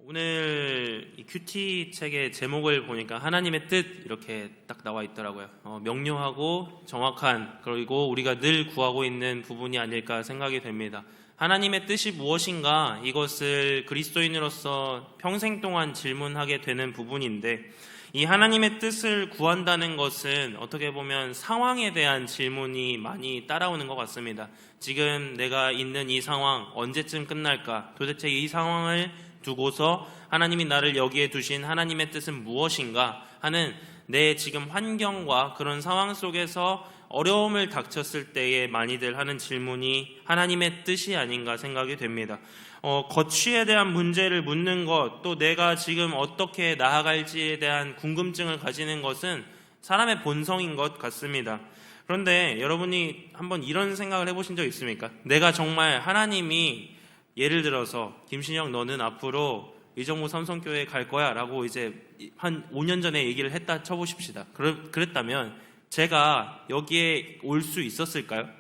오늘 이 큐티 책의 제목을 보니까 하나님의 뜻 이렇게 딱 나와 있더라고요. 명료하고 정확한, 그리고 우리가 늘 구하고 있는 부분이 아닐까 생각이 됩니다. 하나님의 뜻이 무엇인가, 이것을 그리스도인으로서 평생 동안 질문하게 되는 부분인데, 이 하나님의 뜻을 구한다는 것은 어떻게 보면 상황에 대한 질문이 많이 따라오는 것 같습니다. 지금 내가 있는 이 상황 언제쯤 끝날까? 도대체 이 상황을 두고서 하나님이 나를 여기에 두신 하나님의 뜻은 무엇인가 하는 내 지금 환경과 그런 상황 속에서 어려움을 닥쳤을 때에 많이들 하는 질문이 하나님의 뜻이 아닌가 생각이 됩니다. 거취에 대한 문제를 묻는 것, 또 내가 지금 어떻게 나아갈지에 대한 궁금증을 가지는 것은 사람의 본성인 것 같습니다. 그런데 여러분이 한번 이런 생각을 해보신 적 있습니까? 내가 정말 하나님이 예를 들어서 김신영 너는 앞으로 이정모 삼성교회에 갈 거야 라고 이제 한 5년 전에 얘기를 했다 쳐보십시다. 그랬다면 제가 여기에 올 수 있었을까요?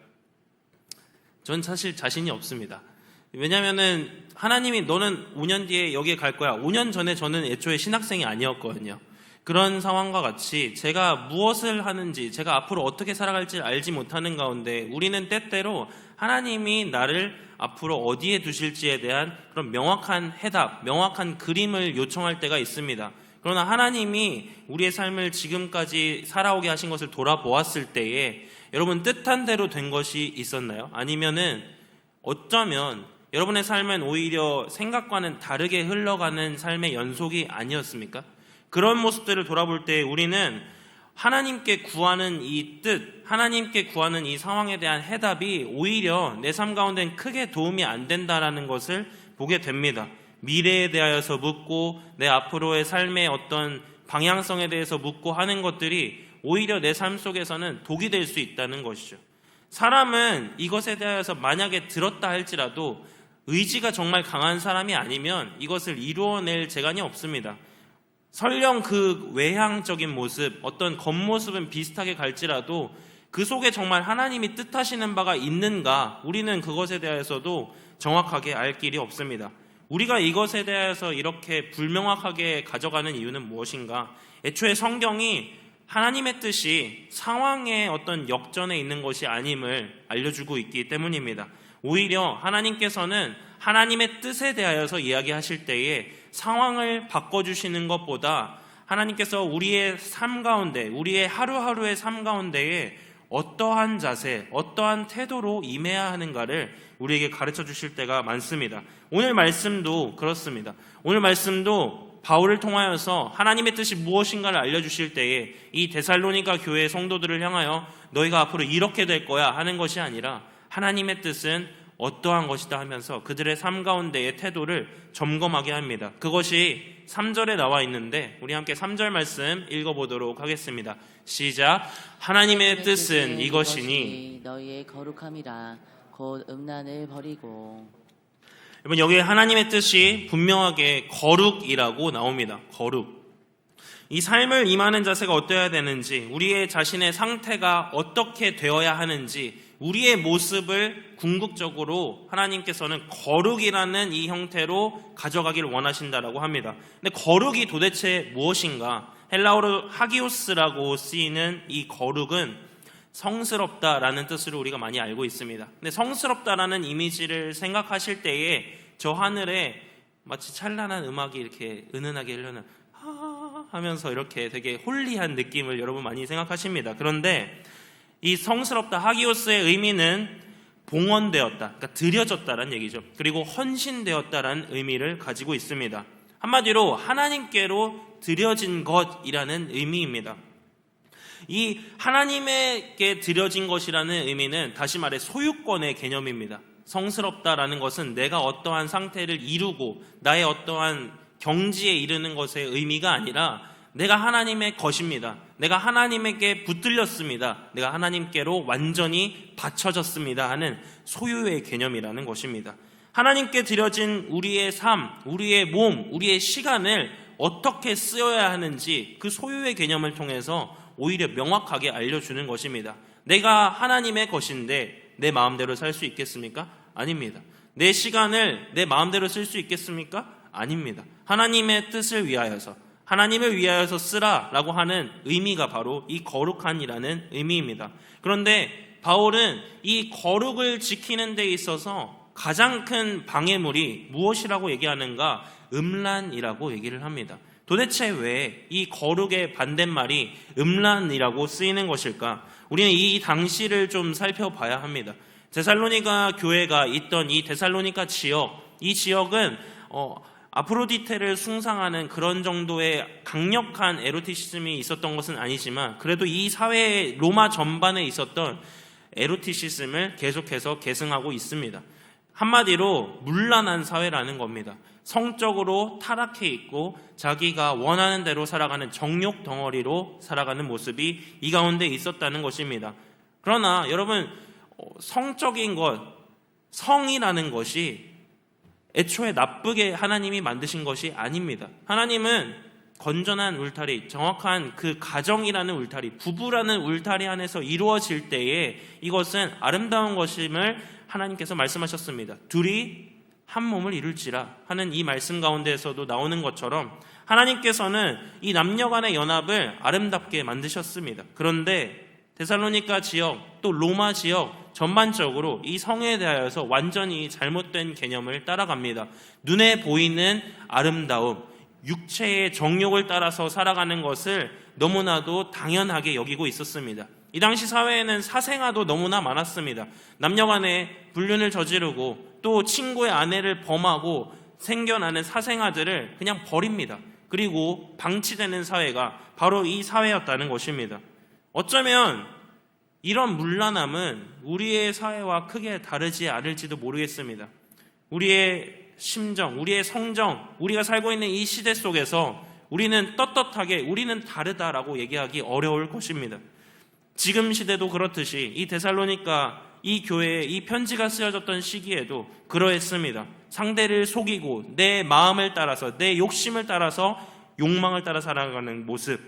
전 사실 자신이 없습니다. 왜냐면은 하나님이 너는 5년 뒤에 여기에 갈 거야. 5년 전에 저는 애초에 신학생이 아니었거든요. 그런 상황과 같이 제가 무엇을 하는지, 제가 앞으로 어떻게 살아갈지 알지 못하는 가운데 우리는 때때로 하나님이 나를 앞으로 어디에 두실지에 대한 그런 명확한 해답, 명확한 그림을 요청할 때가 있습니다. 그러나 하나님이 우리의 삶을 지금까지 살아오게 하신 것을 돌아보았을 때에 여러분 뜻한 대로 된 것이 있었나요? 아니면은 어쩌면 여러분의 삶은 오히려 생각과는 다르게 흘러가는 삶의 연속이 아니었습니까? 그런 모습들을 돌아볼 때 우리는 하나님께 구하는 이 뜻, 하나님께 구하는 이 상황에 대한 해답이 오히려 내 삶 가운데는 크게 도움이 안 된다라는 것을 보게 됩니다. 미래에 대하여서 묻고 내 앞으로의 삶의 어떤 방향성에 대해서 묻고 하는 것들이 오히려 내 삶 속에서는 독이 될 수 있다는 것이죠. 사람은 이것에 대하여서 만약에 들었다 할지라도 의지가 정말 강한 사람이 아니면 이것을 이루어낼 재간이 없습니다. 설령 그 외향적인 모습, 어떤 겉모습은 비슷하게 갈지라도 그 속에 정말 하나님이 뜻하시는 바가 있는가, 우리는 그것에 대해서도 정확하게 알 길이 없습니다. 우리가 이것에 대해서 이렇게 불명확하게 가져가는 이유는 무엇인가? 애초에 성경이 하나님의 뜻이 상황의 어떤 역전에 있는 것이 아님을 알려주고 있기 때문입니다. 오히려 하나님께서는 하나님의 뜻에 대하여서 이야기하실 때에 상황을 바꿔주시는 것보다 하나님께서 우리의 삶 가운데, 우리의 하루하루의 삶 가운데에 어떠한 자세, 어떠한 태도로 임해야 하는가를 우리에게 가르쳐 주실 때가 많습니다. 오늘 말씀도 그렇습니다. 오늘 말씀도 바울을 통하여서 하나님의 뜻이 무엇인가를 알려주실 때에 이 데살로니가 교회의 성도들을 향하여 너희가 앞으로 이렇게 될 거야 하는 것이 아니라 하나님의 뜻은 어떠한 것이다 하면서 그들의 삶 가운데의 태도를 점검하게 합니다. 그것이 3절에 나와 있는데 우리 함께 3절 말씀 읽어보도록 하겠습니다. 시작. 하나님의 뜻은 이것이니 너희의 거룩함이라 곧 음란을 버리고. 여러분, 여기에 하나님의 뜻이 분명하게 거룩이라고 나옵니다. 거룩. 이 삶을 임하는 자세가 어떠해야 되는지, 우리의 자신의 상태가 어떻게 되어야 하는지, 우리의 모습을 궁극적으로 하나님께서는 거룩이라는 이 형태로 가져가길 원하신다라고 합니다. 근데 거룩이 도대체 무엇인가? 헬라어로 하기오스라고 쓰이는 이 거룩은 성스럽다라는 뜻으로 우리가 많이 알고 있습니다. 근데 성스럽다라는 이미지를 생각하실 때에 저 하늘에 마치 찬란한 음악이 이렇게 은은하게 흘러는 하면서 이렇게 되게 홀리한 느낌을 여러분 많이 생각하십니다. 그런데 이 성스럽다, 하기오스의 의미는 봉헌되었다, 그러니까 드려졌다라는 얘기죠. 그리고 헌신되었다라는 의미를 가지고 있습니다. 한마디로 하나님께로 드려진 것이라는 의미입니다. 이 하나님에게 드려진 것이라는 의미는 다시 말해 소유권의 개념입니다. 성스럽다라는 것은 내가 어떠한 상태를 이루고 나의 어떠한 경지에 이르는 것의 의미가 아니라 내가 하나님의 것입니다. 내가 하나님에게 붙들렸습니다. 내가 하나님께로 완전히 바쳐졌습니다 하는 소유의 개념이라는 것입니다. 하나님께 드려진 우리의 삶, 우리의 몸, 우리의 시간을 어떻게 쓰여야 하는지 그 소유의 개념을 통해서 오히려 명확하게 알려주는 것입니다. 내가 하나님의 것인데 내 마음대로 살 수 있겠습니까? 아닙니다. 내 시간을 내 마음대로 쓸 수 있겠습니까? 아닙니다. 하나님의 뜻을 위하여서, 하나님을 위하여서 쓰라라고 하는 의미가 바로 이 거룩한이라는 의미입니다. 그런데 바울은 이 거룩을 지키는 데 있어서 가장 큰 방해물이 무엇이라고 얘기하는가? 음란이라고 얘기를 합니다. 도대체 왜 이 거룩의 반대말이 음란이라고 쓰이는 것일까? 우리는 이 당시를 좀 살펴봐야 합니다. 데살로니가 교회가 있던 이 데살로니가 지역, 이 지역은 아프로디테를 숭상하는 그런 정도의 강력한 에로티시즘이 있었던 것은 아니지만, 그래도 이 사회의 로마 전반에 있었던 에로티시즘을 계속해서 계승하고 있습니다. 한마디로 문란한 사회라는 겁니다. 성적으로 타락해 있고 자기가 원하는 대로 살아가는 정욕 덩어리로 살아가는 모습이 이 가운데 있었다는 것입니다. 그러나 여러분, 성적인 것, 성이라는 것이 애초에 나쁘게 하나님이 만드신 것이 아닙니다. 하나님은 건전한 울타리, 정확한 그 가정이라는 울타리, 부부라는 울타리 안에서 이루어질 때에 이것은 아름다운 것임을 하나님께서 말씀하셨습니다. 둘이 한 몸을 이룰지라 하는 이 말씀 가운데에서도 나오는 것처럼 하나님께서는 이 남녀 간의 연합을 아름답게 만드셨습니다. 그런데 데살로니가 지역, 또 로마 지역 전반적으로 이 성에 대하여서 완전히 잘못된 개념을 따라갑니다. 눈에 보이는 아름다움, 육체의 정욕을 따라서 살아가는 것을 너무나도 당연하게 여기고 있었습니다. 이 당시 사회에는 사생아도 너무나 많았습니다. 남녀 간에 불륜을 저지르고 또 친구의 아내를 범하고 생겨나는 사생아들을 그냥 버립니다. 그리고 방치되는 사회가 바로 이 사회였다는 것입니다. 어쩌면 이런 문란함은 우리의 사회와 크게 다르지 않을지도 모르겠습니다. 우리의 심정, 우리의 성정, 우리가 살고 있는 이 시대 속에서 우리는 떳떳하게 우리는 다르다라고 얘기하기 어려울 것입니다. 지금 시대도 그렇듯이 이 데살로니가 이 교회에 이 편지가 쓰여졌던 시기에도 그러했습니다. 상대를 속이고 내 마음을 따라서, 내 욕심을 따라서, 욕망을 따라 살아가는 모습.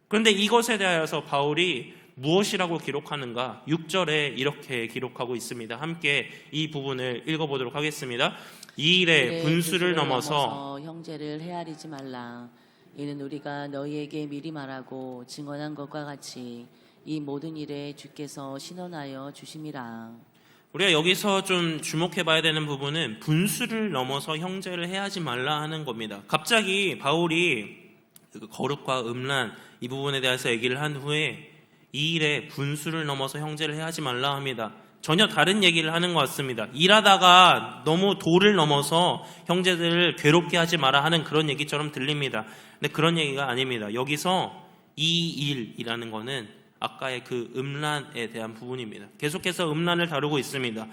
그런데 이것에 대하여서 바울이 무엇이라고 기록하는가? 6절에 이렇게 기록하고 있습니다. 함께 이 부분을 읽어보도록 하겠습니다. 이 일에 분수를 넘어서 형제를 헤아리지 말라. 이는 우리가 너희에게 미리 말하고 증언한 것과 같이 이 모든 일에 주께서 신원하여 주심이라. 우리가 여기서 좀 주목해 봐야 되는 부분은 분수를 넘어서 형제를 해하지 말라 하는 겁니다. 갑자기 바울이 거룩과 음란 이 부분에 대해서 얘기를 한 후에 이 일에 분수를 넘어서 형제를 해하지 말라 합니다. 전혀 다른 얘기를 하는 것 같습니다. 일하다가 너무 도를 넘어서 형제들을 괴롭게 하지 마라 하는 그런 얘기처럼 들립니다. 근데 그런 얘기가 아닙니다. 여기서 이 일이라는 거는 아까의 그 음란에 대한 부분입니다. 계속해서 음란을 다루고 있습니다.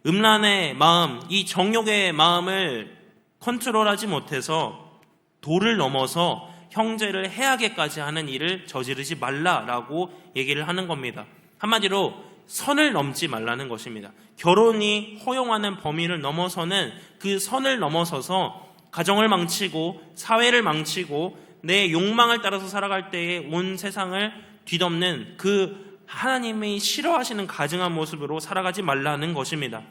음란의 마음, 이 정욕의 마음을 컨트롤하지 못해서 도를 넘어서 형제를 해하게까지 하는 일을 저지르지 말라라고 얘기를 하는 겁니다. 한마디로 선을 넘지 말라는 것입니다. 결혼이 허용하는 범위를 넘어서는 그 선을 넘어서서 가정을 망치고 사회를 망치고 내 욕망을 따라서 살아갈 때에 온 세상을 뒤덮는 그 하나님이 싫어하시는 가증한 모습으로 살아가지 말라는 것입니다.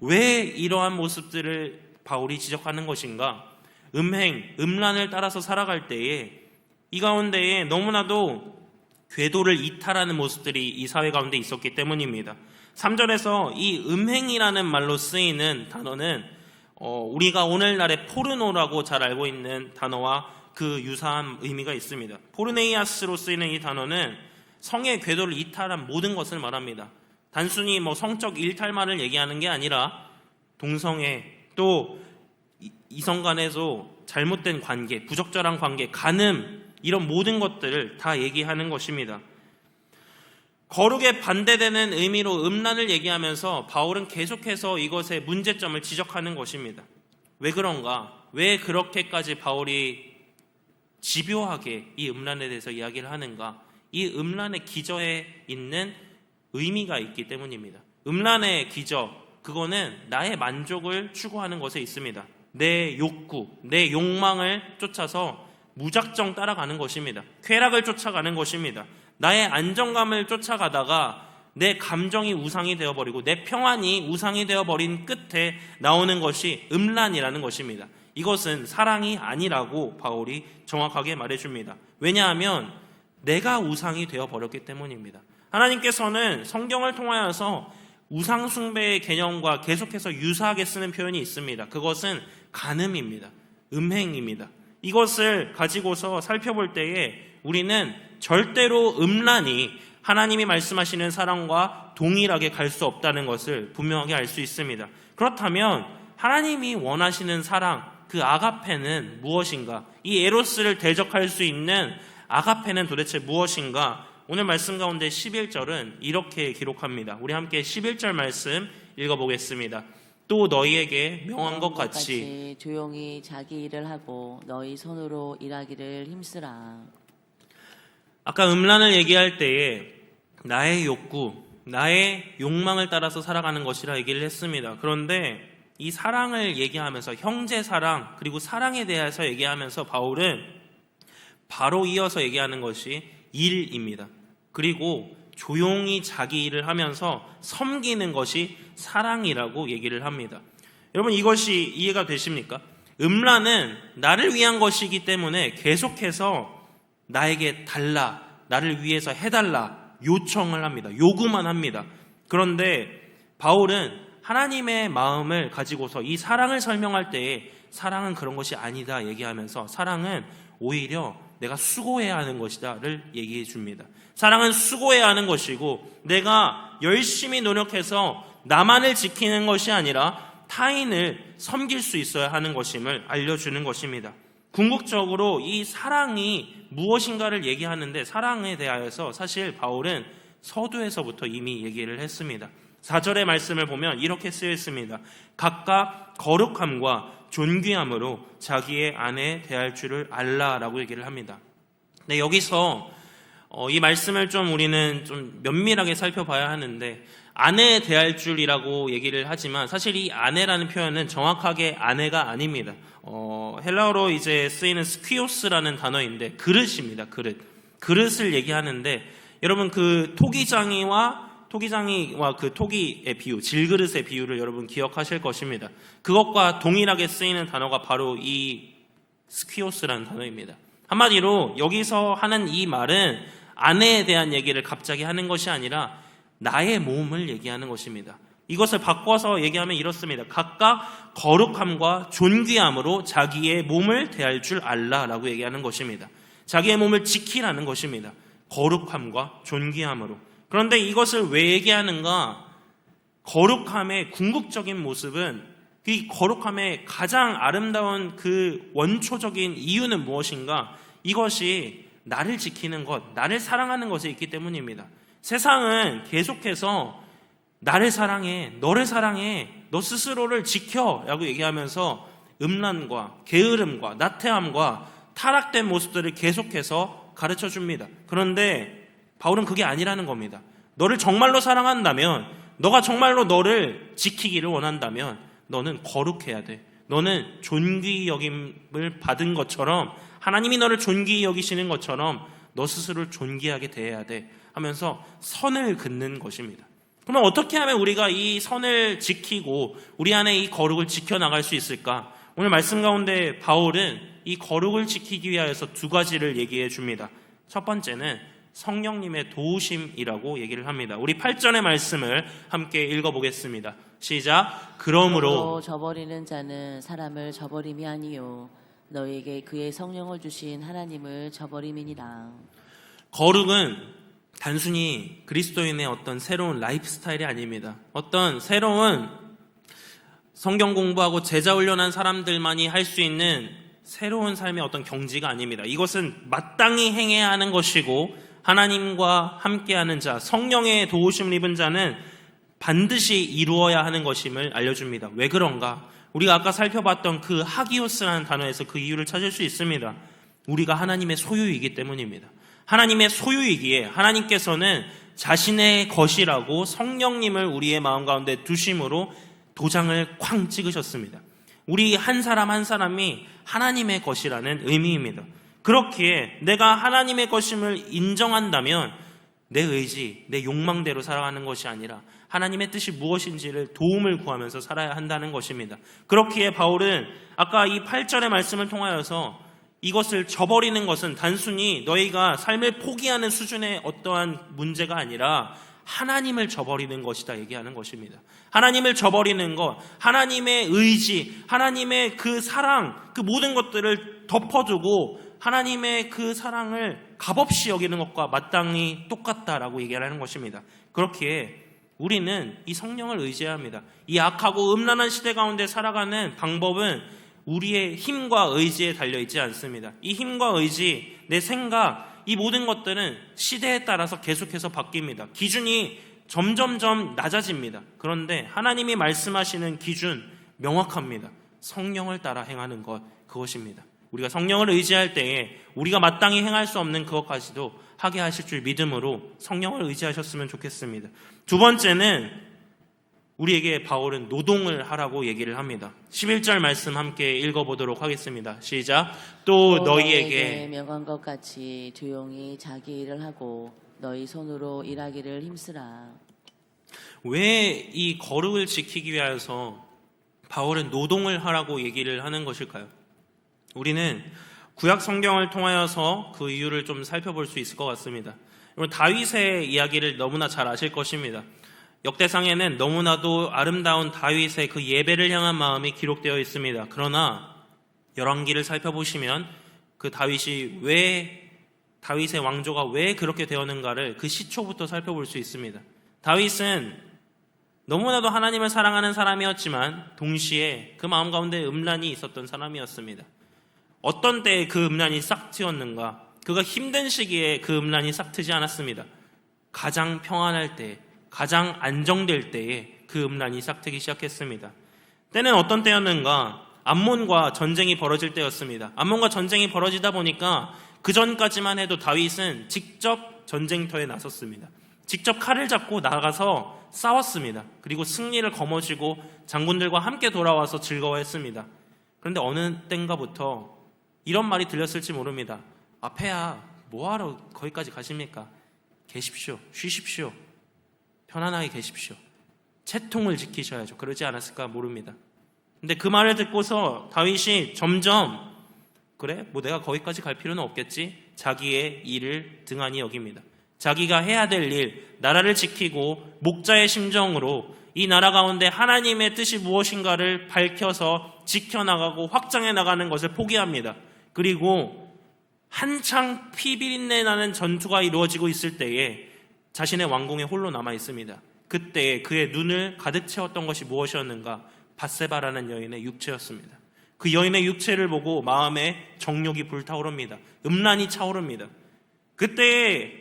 왜 이러한 모습들을 바울이 지적하는 것인가? 음행, 음란을 따라서 살아갈 때에 이 가운데에 너무나도 궤도를 이탈하는 모습들이 이 사회 가운데 있었기 때문입니다. 3절에서 이 음행이라는 말로 쓰이는 단어는 우리가 오늘날의 포르노라고 잘 알고 있는 단어와 그 유사한 의미가 있습니다. 포르네이아스로 쓰이는 이 단어는 성의 궤도를 이탈한 모든 것을 말합니다. 단순히 성적 일탈만을 얘기하는 게 아니라 동성애, 또 이성 간에서 잘못된 관계, 부적절한 관계, 간음, 이런 모든 것들을 다 얘기하는 것입니다. 거룩에 반대되는 의미로 음란을 얘기하면서 바울은 계속해서 이것의 문제점을 지적하는 것입니다. 왜 그런가? 왜 그렇게까지 바울이 집요하게 이 음란에 대해서 이야기를 하는가? 이 음란의 기저에 있는 의미가 있기 때문입니다. 음란의 기저, 그거는 나의 만족을 추구하는 것에 있습니다. 내 욕구, 내 욕망을 쫓아서 무작정 따라가는 것입니다. 쾌락을 쫓아가는 것입니다. 나의 안정감을 쫓아가다가 내 감정이 우상이 되어버리고 내 평안이 우상이 되어버린 끝에 나오는 것이 음란이라는 것입니다. 이것은 사랑이 아니라고 바울이 정확하게 말해줍니다. 왜냐하면 내가 우상이 되어버렸기 때문입니다. 하나님께서는 성경을 통하여서 우상 숭배의 개념과 계속해서 유사하게 쓰는 표현이 있습니다. 그것은 간음입니다. 음행입니다. 이것을 가지고서 살펴볼 때에 우리는 절대로 음란이 하나님이 말씀하시는 사랑과 동일하게 갈 수 없다는 것을 분명하게 알 수 있습니다. 그렇다면 하나님이 원하시는 사랑, 그 아가페는 무엇인가? 이 에로스를 대적할 수 있는 아가페는 도대체 무엇인가? 오늘 말씀 가운데 11절은 이렇게 기록합니다. 우리 함께 11절 말씀 읽어보겠습니다. 또 너희에게 명한 것 같이 조용히 자기 일을 하고 너희 손으로 일하기를 힘쓰라. 아까 음란을 얘기할 때에 나의 욕구, 나의 욕망을 따라서 살아가는 것이라 얘기를 했습니다. 그런데 이 사랑을 얘기하면서 형제 사랑 그리고 사랑에 대해서 얘기하면서 바울은 바로 이어서 얘기하는 것이 일입니다. 그리고 조용히 자기 일을 하면서 섬기는 것이 사랑이라고 얘기를 합니다. 여러분 이것이 이해가 되십니까? 음란은 나를 위한 것이기 때문에 계속해서 나에게 달라, 나를 위해서 해달라 요청을 합니다. 요구만 합니다. 그런데 바울은 하나님의 마음을 가지고서 이 사랑을 설명할 때에 사랑은 그런 것이 아니다 얘기하면서 사랑은 오히려 내가 수고해야 하는 것이다를 얘기해 줍니다. 사랑은 수고해야 하는 것이고 내가 열심히 노력해서 나만을 지키는 것이 아니라 타인을 섬길 수 있어야 하는 것임을 알려주는 것입니다. 궁극적으로 이 사랑이 무엇인가를 얘기하는데 사랑에 대하여서 사실 바울은 서두에서부터 이미 얘기를 했습니다. 4절의 말씀을 보면 이렇게 쓰여 있습니다. 각각 거룩함과 존귀함으로 자기의 아내 대할 줄을 알라라고 얘기를 합니다. 네, 여기서 이 말씀을 좀 우리는 좀 면밀하게 살펴봐야 하는데 아내에 대할 줄이라고 얘기를 하지만 사실 이 아내라는 표현은 정확하게 아내가 아닙니다. 헬라어로 이제 쓰이는 스퀴오스라는 단어인데 그릇입니다. 그릇을 얘기하는데 여러분 그 토기장이와 그 토기의 비유, 질그릇의 비유를 여러분 기억하실 것입니다. 그것과 동일하게 쓰이는 단어가 바로 이 스퀴오스라는 단어입니다. 한마디로 여기서 하는 이 말은 아내에 대한 얘기를 갑자기 하는 것이 아니라 나의 몸을 얘기하는 것입니다. 이것을 바꿔서 얘기하면 이렇습니다. 각각 거룩함과 존귀함으로 자기의 몸을 대할 줄 알라라고 얘기하는 것입니다. 자기의 몸을 지키라는 것입니다. 거룩함과 존귀함으로. 그런데 이것을 왜 얘기하는가? 거룩함의 궁극적인 모습은 이 거룩함의 가장 아름다운 그 원초적인 이유는 무엇인가? 이것이 나를 지키는 것, 나를 사랑하는 것에 있기 때문입니다. 세상은 계속해서 나를 사랑해, 너를 사랑해, 너 스스로를 지켜 라고 얘기하면서 음란과 게으름과 나태함과 타락된 모습들을 계속해서 가르쳐 줍니다. 그런데 바울은 그게 아니라는 겁니다. 너를 정말로 사랑한다면, 너가 정말로 너를 지키기를 원한다면 너는 거룩해야 돼. 너는 존귀 여김을 받은 것처럼 하나님이 너를 존귀 여기시는 것처럼 너 스스로를 존귀하게 대해야 돼 하면서 선을 긋는 것입니다. 그러면 어떻게 하면 우리가 이 선을 지키고 우리 안에 이 거룩을 지켜나갈 수 있을까? 오늘 말씀 가운데 바울은 이 거룩을 지키기 위하여서 두 가지를 얘기해 줍니다. 첫 번째는 성령님의 도우심이라고 얘기를 합니다. 우리 8절의 말씀을 함께 읽어보겠습니다. 시작. 그러므로 저버리는 자는 사람을 저버림이 아니요 너에게 그의 성령을 주신 하나님을 저버림이니라. 거룩은 단순히 그리스도인의 어떤 새로운 라이프 스타일이 아닙니다. 어떤 새로운 성경 공부하고 제자 훈련한 사람들만이 할 수 있는 새로운 삶의 어떤 경지가 아닙니다. 이것은 마땅히 행해야 하는 것이고 하나님과 함께하는 자, 성령의 도우심을 입은 자는 반드시 이루어야 하는 것임을 알려줍니다. 왜 그런가? 우리가 아까 살펴봤던 그 하기오스라는 단어에서 그 이유를 찾을 수 있습니다. 우리가 하나님의 소유이기 때문입니다. 하나님의 소유이기에 하나님께서는 자신의 것이라고 성령님을 우리의 마음 가운데 두심으로 도장을 쾅 찍으셨습니다. 우리 한 사람 한 사람이 하나님의 것이라는 의미입니다. 그렇기에 내가 하나님의 것임을 인정한다면 내 의지, 내 욕망대로 살아가는 것이 아니라 하나님의 뜻이 무엇인지를 도움을 구하면서 살아야 한다는 것입니다. 그렇기에 바울은 아까 이 8절의 말씀을 통하여서 이것을 저버리는 것은 단순히 너희가 삶을 포기하는 수준의 어떠한 문제가 아니라 하나님을 저버리는 것이다 얘기하는 것입니다. 하나님을 저버리는 것, 하나님의 의지, 하나님의 그 사랑, 그 모든 것들을 덮어두고 하나님의 그 사랑을 값없이 여기는 것과 마땅히 똑같다라고 얘기하는 것입니다. 그렇기에 우리는 이 성령을 의지해야 합니다. 이 악하고 음란한 시대 가운데 살아가는 방법은 우리의 힘과 의지에 달려있지 않습니다. 이 힘과 의지, 내 생각, 이 모든 것들은 시대에 따라서 계속해서 바뀝니다. 기준이 점점점 낮아집니다. 그런데 하나님이 말씀하시는 기준 명확합니다. 성령을 따라 행하는 것, 그것입니다. 우리가 성령을 의지할 때에 우리가 마땅히 행할 수 없는 그것까지도 하게 하실 줄 믿음으로 성령을 의지하셨으면 좋겠습니다. 두 번째는 우리에게 바울은 노동을 하라고 얘기를 합니다. 11절 말씀 함께 읽어보도록 하겠습니다. 시작. 또 너희에게 명한 것 같이 조용히 자기 일을 하고 너희 손으로 일하기를 힘쓰라. 왜 이 거룩을 지키기 위해서 바울은 노동을 하라고 얘기를 하는 것일까요? 우리는 구약 성경을 통하여서 그 이유를 좀 살펴볼 수 있을 것 같습니다. 다윗의 이야기를 너무나 잘 아실 것입니다. 역대상에는 너무나도 아름다운 다윗의 그 예배를 향한 마음이 기록되어 있습니다. 그러나 열왕기를 살펴보시면 그 다윗의 왕조가 왜 그렇게 되었는가를 그 시초부터 살펴볼 수 있습니다. 다윗은 너무나도 하나님을 사랑하는 사람이었지만 동시에 그 마음 가운데 음란이 있었던 사람이었습니다. 어떤 때에 그 음란이 싹 튀었는가? 그가 힘든 시기에 그 음란이 싹 트지 않았습니다. 가장 평안할 때, 가장 안정될 때에 그 음란이 싹 트기 시작했습니다. 때는 어떤 때였는가? 암몬과 전쟁이 벌어질 때였습니다. 암몬과 전쟁이 벌어지다 보니까 그 전까지만 해도 다윗은 직접 전쟁터에 나섰습니다. 직접 칼을 잡고 나가서 싸웠습니다. 그리고 승리를 거머쥐고 장군들과 함께 돌아와서 즐거워했습니다. 그런데 어느 땐가부터 이런 말이 들렸을지 모릅니다. 폐하, 뭐하러 거기까지 가십니까? 계십시오. 쉬십시오. 편안하게 계십시오. 채통을 지키셔야죠. 그러지 않았을까 모릅니다. 근데 그 말을 듣고서 다윗이 점점 그래? 내가 거기까지 갈 필요는 없겠지? 자기의 일을 등한히 여깁니다. 자기가 해야 될 일, 나라를 지키고 목자의 심정으로 이 나라 가운데 하나님의 뜻이 무엇인가를 밝혀서 지켜나가고 확장해 나가는 것을 포기합니다. 그리고 한창 피비린내 나는 전투가 이루어지고 있을 때에 자신의 왕궁에 홀로 남아 있습니다. 그때 그의 눈을 가득 채웠던 것이 무엇이었는가? 밧세바라는 여인의 육체였습니다. 그 여인의 육체를 보고 마음에 정욕이 불타오릅니다. 음란이 차오릅니다. 그때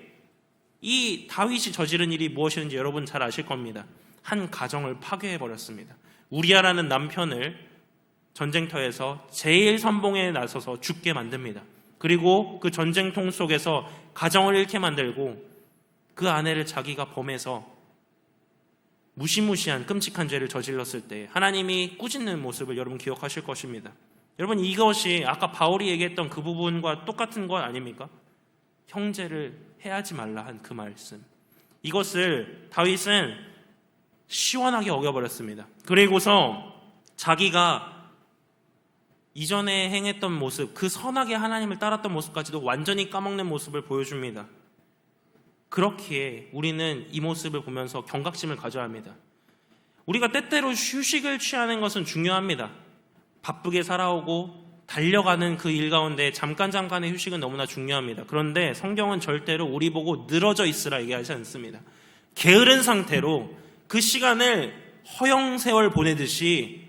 이 다윗이 저지른 일이 무엇이었는지 여러분 잘 아실 겁니다. 한 가정을 파괴해버렸습니다. 우리아라는 남편을 전쟁터에서 제일 선봉에 나서서 죽게 만듭니다. 그리고 그 전쟁통 속에서 가정을 잃게 만들고 그 아내를 자기가 범해서 무시무시한 끔찍한 죄를 저질렀을 때 하나님이 꾸짖는 모습을 여러분 기억하실 것입니다. 여러분 이것이 아까 바울이 얘기했던 그 부분과 똑같은 것 아닙니까? 형제를 해하지 말라 한 그 말씀. 이것을 다윗은 시원하게 어겨버렸습니다. 그리고서 자기가 이전에 행했던 모습, 그 선하게 하나님을 따랐던 모습까지도 완전히 까먹는 모습을 보여줍니다. 그렇기에 우리는 이 모습을 보면서 경각심을 가져야 합니다. 우리가 때때로 휴식을 취하는 것은 중요합니다. 바쁘게 살아오고 달려가는 그 일 가운데 잠깐의 휴식은 너무나 중요합니다. 그런데 성경은 절대로 우리 보고 늘어져 있으라 얘기하지 않습니다. 게으른 상태로 그 시간을 허영세월 보내듯이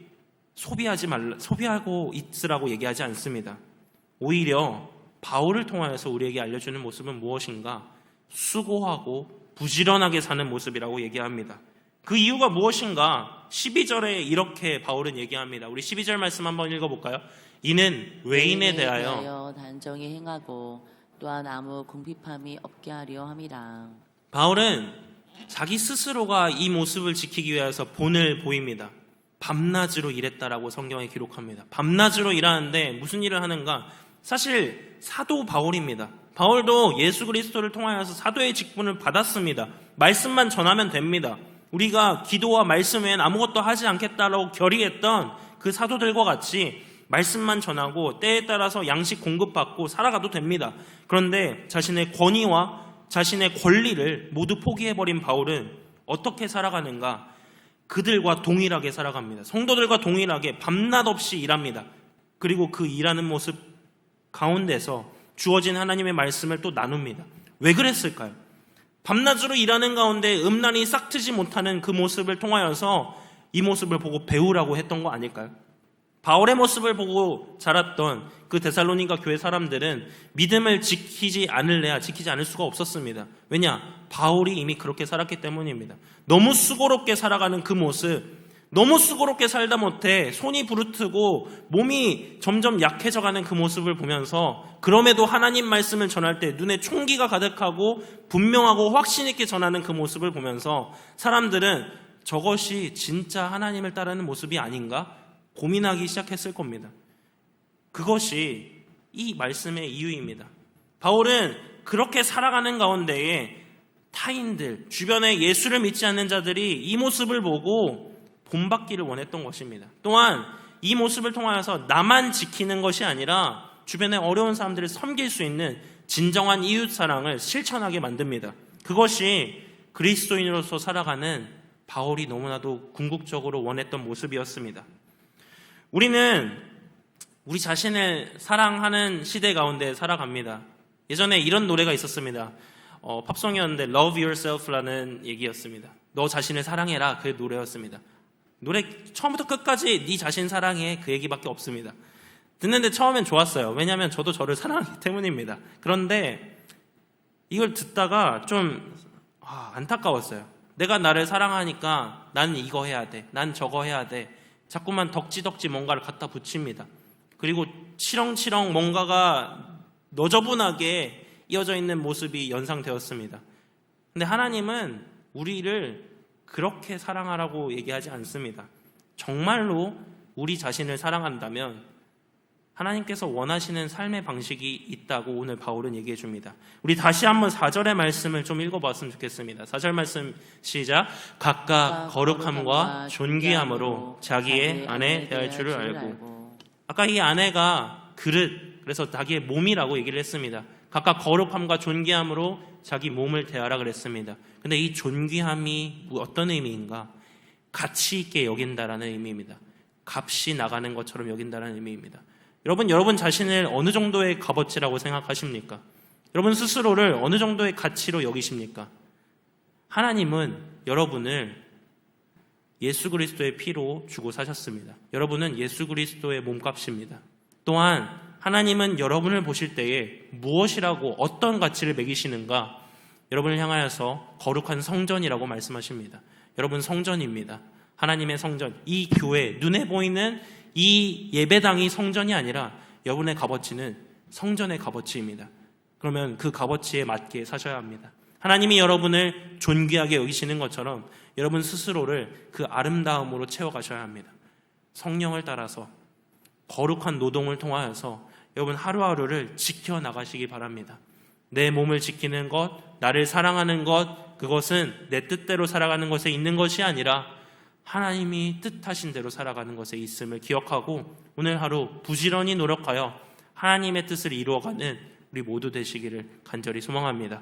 소비하고 있으라고 얘기하지 않습니다. 오히려 바울을 통하여서 우리에게 알려주는 모습은 무엇인가? 수고하고 부지런하게 사는 모습이라고 얘기합니다. 그 이유가 무엇인가? 12절에 이렇게 바울은 얘기합니다. 우리 12절 말씀 한번 읽어볼까요? 이는 외인에 대하여 단정히 행하고 또한 아무 궁핍함이 없게 하려 함이라. 바울은 자기 스스로가 이 모습을 지키기 위해서 본을 보입니다. 밤낮으로 일했다라고 성경에 기록합니다. 밤낮으로 일하는데 무슨 일을 하는가? 사실 사도 바울입니다. 바울도 예수 그리스도를 통하여서 사도의 직분을 받았습니다. 말씀만 전하면 됩니다. 우리가 기도와 말씀 외엔 아무것도 하지 않겠다라고 결의했던 그 사도들과 같이 말씀만 전하고 때에 따라서 양식 공급받고 살아가도 됩니다. 그런데 자신의 권위와 자신의 권리를 모두 포기해버린 바울은 어떻게 살아가는가? 그들과 동일하게 살아갑니다. 성도들과 동일하게 밤낮 없이 일합니다. 그리고 그 일하는 모습 가운데서 주어진 하나님의 말씀을 또 나눕니다. 왜 그랬을까요? 밤낮으로 일하는 가운데 음란이 싹트지 못하는 그 모습을 통하여서 이 모습을 보고 배우라고 했던 거 아닐까요? 바울의 모습을 보고 자랐던 그 데살로니가 교회 사람들은 믿음을 지키지 않을래야 지키지 않을 수가 없었습니다. 왜냐? 바울이 이미 그렇게 살았기 때문입니다. 너무 수고롭게 살아가는 그 모습, 너무 수고롭게 살다 못해 손이 부르트고 몸이 점점 약해져가는 그 모습을 보면서 그럼에도 하나님 말씀을 전할 때 눈에 총기가 가득하고 분명하고 확신 있게 전하는 그 모습을 보면서 사람들은 저것이 진짜 하나님을 따르는 모습이 아닌가 고민하기 시작했을 겁니다. 그것이 이 말씀의 이유입니다. 바울은 그렇게 살아가는 가운데에 타인들, 주변에 예수를 믿지 않는 자들이 이 모습을 보고 본받기를 원했던 것입니다. 또한 이 모습을 통하여서 나만 지키는 것이 아니라 주변에 어려운 사람들을 섬길 수 있는 진정한 이웃사랑을 실천하게 만듭니다. 그것이 그리스도인으로서 살아가는 바울이 너무나도 궁극적으로 원했던 모습이었습니다. 우리는 우리 자신을 사랑하는 시대 가운데 살아갑니다. 예전에 이런 노래가 있었습니다. 팝송이었는데 Love Yourself라는 얘기였습니다. 너 자신을 사랑해라, 그 노래였습니다. 노래 처음부터 끝까지 네 자신 사랑해, 그 얘기밖에 없습니다. 듣는데 처음엔 좋았어요. 왜냐하면 저도 저를 사랑하기 때문입니다. 그런데 이걸 듣다가 좀 안타까웠어요. 내가 나를 사랑하니까 난 이거 해야 돼, 난 저거 해야 돼, 자꾸만 덕지덕지 뭔가를 갖다 붙입니다. 그리고 치렁치렁 뭔가가 너저분하게 이어져 있는 모습이 연상되었습니다. 근데 하나님은 우리를 그렇게 사랑하라고 얘기하지 않습니다. 정말로 우리 자신을 사랑한다면 하나님께서 원하시는 삶의 방식이 있다고 오늘 바울은 얘기해 줍니다. 우리 다시 한번 4절의 말씀을 좀 읽어봤으면 좋겠습니다. 4절 말씀 시작. 각각 거룩함과 존귀함으로 자기의 아내 대할 줄을 알고. 아까 이 아내가 그릇, 그래서 자기의 몸이라고 얘기를 했습니다. 각각 거룩함과 존귀함으로 자기 몸을 대하라 그랬습니다. 근데 이 존귀함이 어떤 의미인가? 가치 있게 여긴다라는 의미입니다. 값이 나가는 것처럼 여긴다는 의미입니다. 여러분 자신을 어느 정도의 값어치라고 생각하십니까? 여러분 스스로를 어느 정도의 가치로 여기십니까? 하나님은 여러분을 예수 그리스도의 피로 주고 사셨습니다. 여러분은 예수 그리스도의 몸값입니다. 또한 하나님은 여러분을 보실 때에 무엇이라고 어떤 가치를 매기시는가? 여러분을 향하여서 거룩한 성전이라고 말씀하십니다. 여러분 성전입니다. 하나님의 성전, 이 교회, 눈에 보이는 이 예배당이 성전이 아니라 여러분의 값어치는 성전의 값어치입니다. 그러면 그 값어치에 맞게 사셔야 합니다. 하나님이 여러분을 존귀하게 여기시는 것처럼 여러분 스스로를 그 아름다움으로 채워가셔야 합니다. 성령을 따라서 거룩한 노동을 통하여서 여러분 하루하루를 지켜나가시기 바랍니다. 내 몸을 지키는 것, 나를 사랑하는 것, 그것은 내 뜻대로 살아가는 것에 있는 것이 아니라 하나님이 뜻하신 대로 살아가는 것에 있음을 기억하고 오늘 하루 부지런히 노력하여 하나님의 뜻을 이루어가는 우리 모두 되시기를 간절히 소망합니다.